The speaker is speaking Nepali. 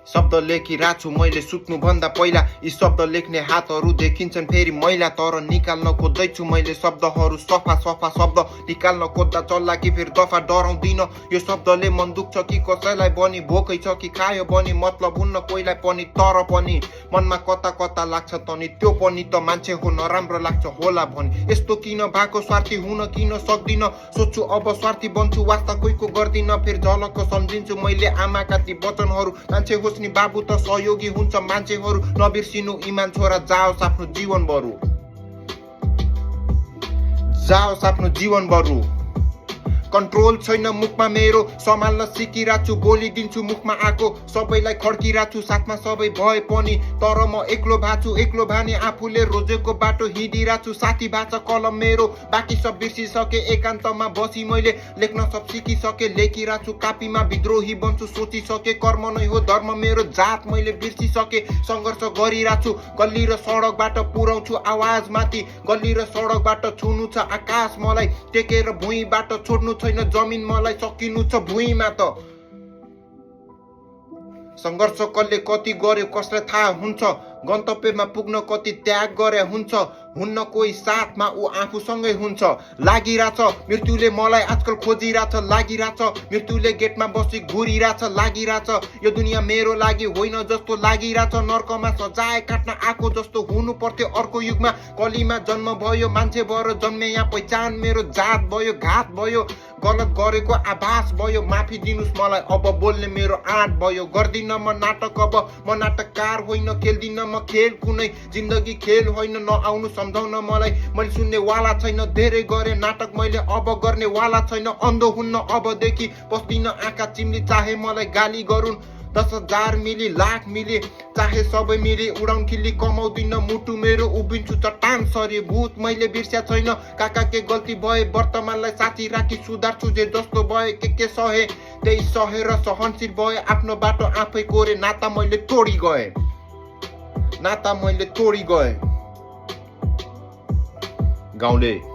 शब्द लेखिरहेको छु मैले सुत्नुभन्दा पहिला यी शब्द लेख्ने हातहरू देखिन्छन् फेरि मैला तर निकाल्न खोज्दैछु मैले शब्दहरू सफा सफा शब्द निकाल्न खोज्दा चल्ला कि फेरि दफा डराउँदिन यो शब्दले मन दुख्छ कि कसैलाई बनी भोकै छ कि खायो बनी मतलब हुन्न कोहीलाई पनि तर पनि मनमा कता कता लाग्छ तनी त्यो पनि त मान्छे हो नराम्रो लाग्छ होला भनी यस्तो किन भएको स्वार्थी हुन किन सक्दिन सोच्छु अब स्वार्थी बन्छु वास्ता कोहीको गर्दिन फेरि झलक्क सम्झिन्छु मैले आमाका ती वचनहरू मान्छे होस् नि बाबु त सहयोगी हुन्छ मान्छेहरू नबिर्सिनु इमान छोरा जाओस् आफ्नो जीवन बरु कन्ट्रोल छैन मुखमा मेरो सम्हाल्न सिकिरहेको छु बोलिदिन्छु मुखमा आएको सबैलाई खड्किरहेको छु साथमा सबै भए पनि तर म एक्लो भाछु एक्लो भाने आफूले रोजेको बाटो हिँडिरहेको छु साथी भाषा कलम मेरो बाँकी सब बिर्सिसके एकान्तमा बसी मैले लेख्न सब सिकिसके लेखिरहेको छु कापीमा विद्रोही बन्छु सोचिसके कर्म नै हो धर्म मेरो जात मैले बिर्सिसके सङ्घर्ष गरिरहेको छु गल्ली र सडकबाट पुर्याउँछु आवाज माथि गल्ली र सडकबाट छुनु छ आकाश मलाई टेकेर भुइँबाट छोड्नु छैन जमिन मलाई सकिनु छ भुइँमा त सङ्घर्ष कसले कति गर्यो कसलाई थाहा हुन्छ गन्तव्यमा पुग्न कति त्याग गरे हुन्छ हुन्न कोही साथमा ऊ आफूसँगै हुन्छ लागिरहेछ मृत्युले मलाई आजकल खोजिरहेछ लागिरहेछ मृत्युले गेटमा बसी घुरिरहेछ लागिरहेछ यो दुनियाँ मेरो लागि होइन जस्तो लागिरहेछ नर्कमा सजाय काट्न आएको जस्तो हुनु पर्थ्यो अर्को युगमा कलीमा जन्म भयो मान्छे भएर जन्मे यहाँ पहिचान मेरो जात भयो घात भयो गलत गरेको आभास भयो माफी दिनुस् मलाई अब बोल्ने मेरो आँट भयो गर्दिन म नाटक अब म नाटककार होइन खेल्दिन म खेल कुनै जिन्दगी खेल होइन नआउनु सम्झाउन मलाई मैले सुन्ने वाला छैन धेरै गरे नाटक मैले अब गर्ने वाला छैन अन्धो हुन्न अबदेखि बस्दिन आँखा चिम्ली चाहे मलाई गाली गरून् 10,000 मिली लाख मिली चाहे सबै मिली उडाउन खिल्ली कमाउँदिन मुटु मेरो उभिन्छु चट्टान सरी भूत मैले बिर्स्या छैन काका के गल्ती भए वर्तमानलाई साथी राखी सुधार्छु जे जस्तो भए के सहे त्यही सहेर सहनशील भए आफ्नो बाटो आफै कोरे नाता मैले तोडी गए गाउँले